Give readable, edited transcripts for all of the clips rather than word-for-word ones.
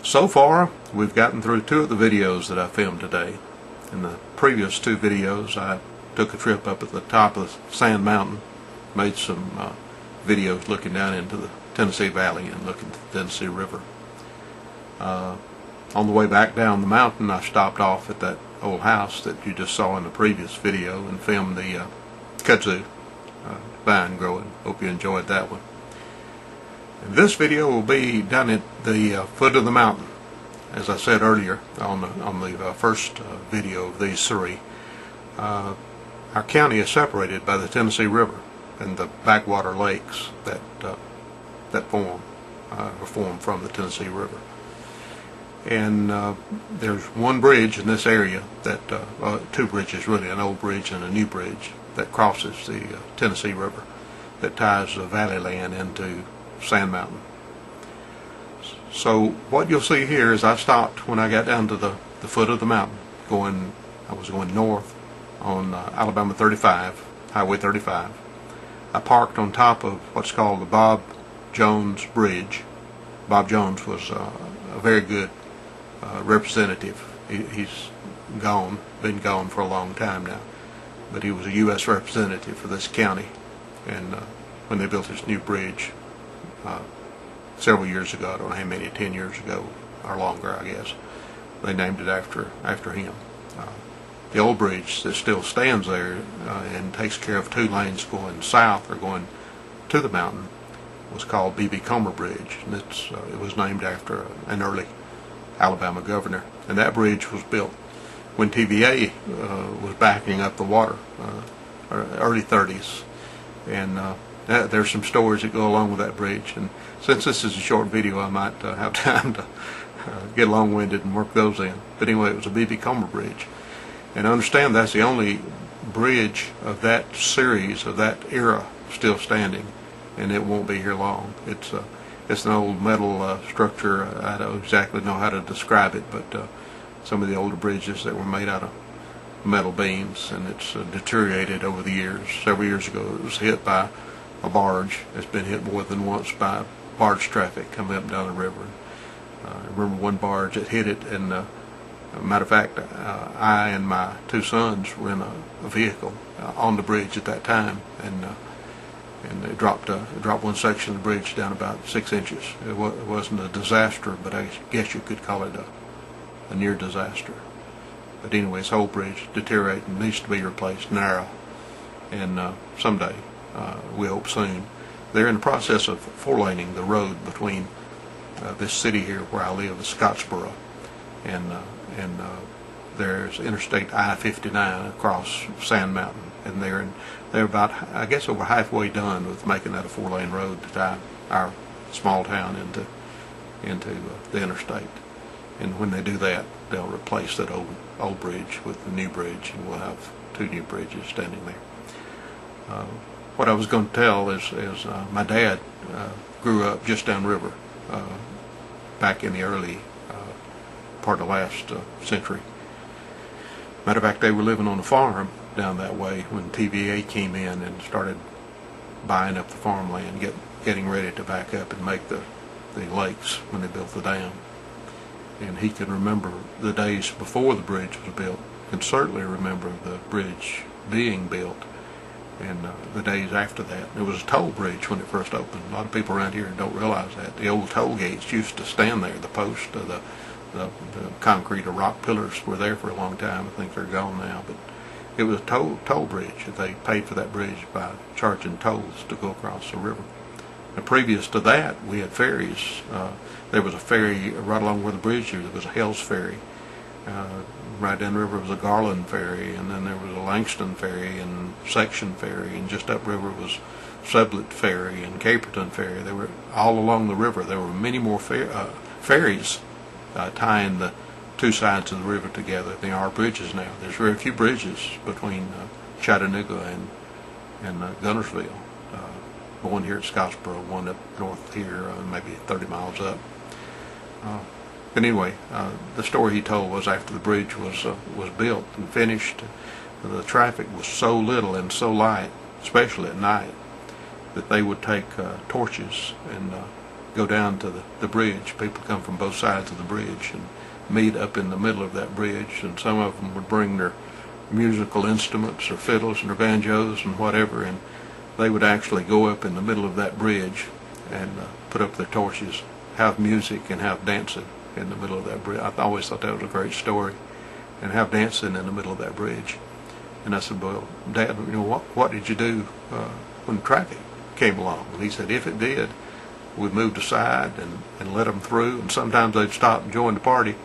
So far, we've gotten through 2 of the videos that I filmed today. In the previous 2 videos, I took a trip up at the top of the Sand Mountain, made some videos looking down into the Tennessee Valley and looking at the Tennessee River. On the way back down the mountain, I stopped off at that old house that you just saw in the previous video and filmed the kudzu vine growing. Hope you enjoyed that one. And this video will be down at the foot of the mountain. As I said earlier on the first video of these 3, our county is separated by the Tennessee River and the backwater lakes that form from the Tennessee River. And there's one bridge in this area that 2 bridges really, an old bridge and a new bridge that crosses the Tennessee River that ties the valley land into Sand Mountain. So what you'll see here is I stopped when I got down to the foot of the mountain. I was going north on Alabama 35, Highway 35. I parked on top of what's called the Bob Jones Bridge. Bob Jones was a very good representative. He's been gone for a long time now, but he was a U.S. representative for this county. And when they built this new bridge several years ago, I don't know how many, 10 years ago or longer, I guess, they named it after him. The old bridge that still stands there and takes care of 2 lanes going south or going to the mountain was called B.B. Comer Bridge, and it was named after an early Alabama governor. And that bridge was built when TVA was backing up the water, early 30s. And there's some stories that go along with that bridge. And since this is a short video, I might have time to get long-winded and work those in. But anyway, it was a B.B. Comer Bridge. And I understand that's the only bridge of that series, of that era, still standing. And it won't be here long. It's an old metal structure. I don't exactly know how to describe it, but some of the older bridges that were made out of metal beams, and it's deteriorated over the years. Several years ago it was hit by a barge. It's been hit more than once by barge traffic coming up and down the river. I remember one barge that hit it, and matter of fact, I and my 2 sons were in a vehicle on the bridge at that time, and it dropped one section of the bridge down about 6 inches. It wasn't a disaster, but I guess you could call it a near disaster. But anyway, this whole bridge deteriorating, needs to be replaced, narrow, and someday, we hope soon. They're in the process of 4-laning the road between this city here where I live, Scottsboro, and there's Interstate I-59 across Sand Mountain, and they're about, I guess, over halfway done with making that a 4-lane road to tie our small town into the interstate. And when they do that, they'll replace that old bridge with the new bridge, and we'll have 2 new bridges standing there. What I was going to tell is my dad grew up just downriver back in the early part of last century. Matter of fact, they were living on a farm down that way when TVA came in and started buying up the farmland, getting ready to back up and make the lakes when they built the dam. And he can remember the days before the bridge was built, and certainly remember the bridge being built, and the days after that. It was a toll bridge when it first opened. A lot of people around here don't realize that. The old toll gates used to stand there. The post of the concrete or rock pillars were there for a long time. I think they're gone now, but it was a toll bridge. They paid for that bridge by charging tolls to go across the river. And previous to that, we had ferries. There was a ferry right along where the bridge here. There was a Hell's Ferry. Right down the river was a Garland Ferry, and then there was a Langston Ferry and Section Ferry, and just upriver was Sublette Ferry and Caperton Ferry. They were all along the river. There were many more ferries tying the 2 sides of the river together than there are bridges now. There's very few bridges between Chattanooga and Guntersville. One here at Scottsboro, one up north here, maybe 30 miles up. But anyway, the story he told was after the bridge was built and finished, the traffic was so little and so light, especially at night, that they would take torches and go down to the bridge. People come from both sides of the bridge and meet up in the middle of that bridge, and some of them would bring their musical instruments, their fiddles and their banjos and whatever, and they would actually go up in the middle of that bridge and put up their torches, have music and have dancing in the middle of that bridge. I always thought that was a great story, and have dancing in the middle of that bridge. And I said, well, Dad, you know, what did you do when traffic came along? And he said, if it did, we moved aside and let them through, and sometimes they'd stop and join the party,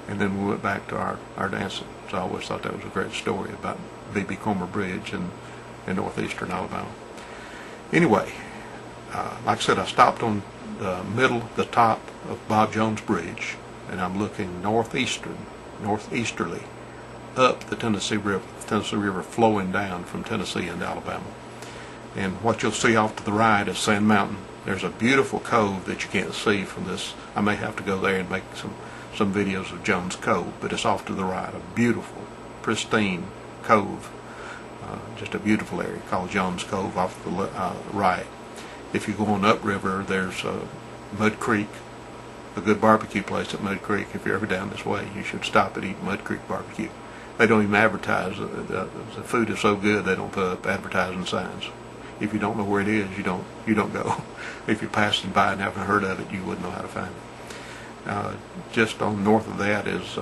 and then we went back to our dancing. So I always thought that was a great story about B.B. Comer Bridge in northeastern Alabama. Anyway, like I said, I stopped on the top of Bob Jones Bridge, and I'm looking northeasterly up the Tennessee River flowing down from Tennessee into Alabama. And what you'll see off to the right is Sand Mountain. There's a beautiful cove that you can't see from this. I may have to go there and make some videos of Jones Cove, but it's off to the right, a beautiful, pristine cove. Just a beautiful area called Jones Cove off to the right. If you go on upriver, there's Mud Creek, a good barbecue place at Mud Creek. If you're ever down this way, you should stop and eat Mud Creek barbecue. They don't even advertise. The food is so good they don't put up advertising signs. If you don't know where it is, you don't go. If you're passing by and haven't heard of it, you wouldn't know how to find it. Just on north of that is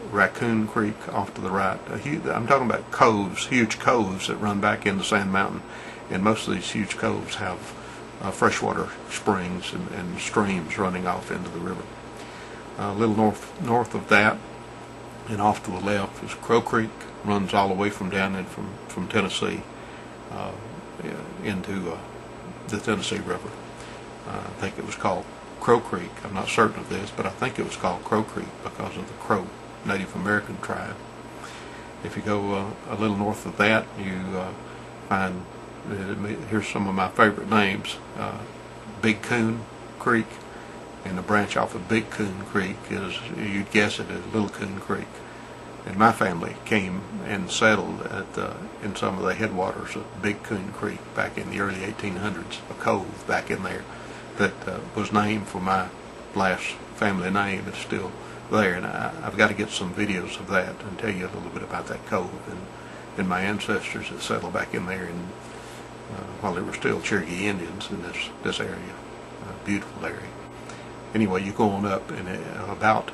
Raccoon Creek off to the right. I'm talking about coves, huge coves that run back into Sand Mountain, and most of these huge coves have freshwater springs and streams running off into the river. A little north of that, and off to the left is Crow Creek. Runs all the way from down in from Tennessee into the Tennessee River. I think it was called Crow Creek. I'm not certain of this, but I think it was called Crow Creek because of the Crow Native American tribe. If you go a little north of that, you find, here's some of my favorite names, Big Coon Creek, and the branch off of Big Coon Creek is, you'd guess it is Little Coon Creek. And my family came and settled in some of the headwaters of Big Coon Creek back in the early 1800s, a cove back in there that was named for my last family name. It's still there, and I've got to get some videos of that and tell you a little bit about that cove and my ancestors that settled back in there while there were still Cherokee Indians in this area. Beautiful area. Anyway, you go on up, and about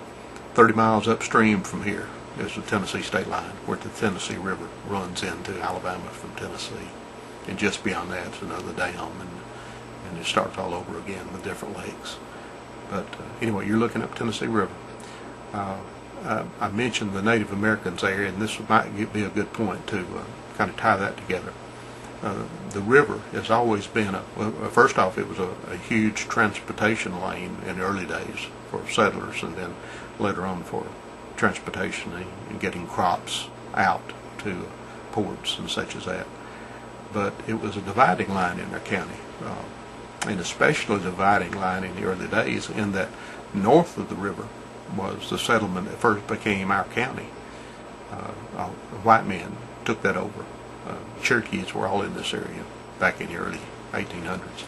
30 miles upstream from here is the Tennessee state line, where the Tennessee River runs into Alabama from Tennessee. And just beyond that is another dam, and it starts all over again with different lakes. But anyway, you're looking up Tennessee River. I mentioned the Native Americans there, and this might be a good point to kind of tie that together. The river has always been first off, it was a huge transportation lane in the early days for settlers, and then later on for transportation and getting crops out to ports and such as that. But it was a dividing line in their county, and especially a dividing line in the early days, in that north of the river was the settlement that first became our county. White men took that over. Cherokees were all in this area back in the early 1800s.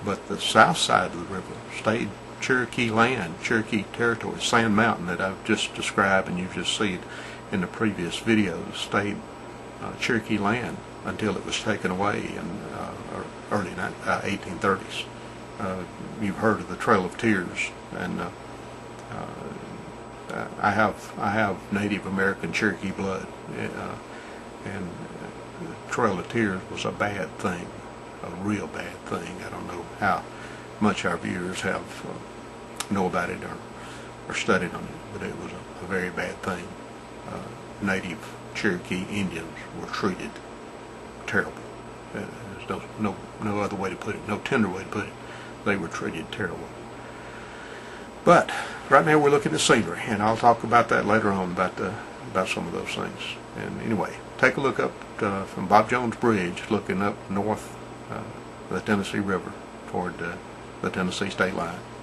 But the south side of the river stayed Cherokee land, Cherokee territory. Sand Mountain that I've just described and you've just seen in the previous videos stayed Cherokee land until it was taken away in early 1830s. You've heard of the Trail of Tears, and I have Native American Cherokee blood, and the Trail of Tears was a bad thing, a real bad thing. I don't know how much our viewers have know about it or studied on it, but it was a very bad thing. Native Cherokee Indians were treated terrible. There's no other way to put it, no tender way to put it. They were treated terrible. But right now we're looking at scenery, and I'll talk about that later on about some of those things. And anyway, take a look up from Bob Jones Bridge, looking up north the Tennessee River toward the Tennessee state line.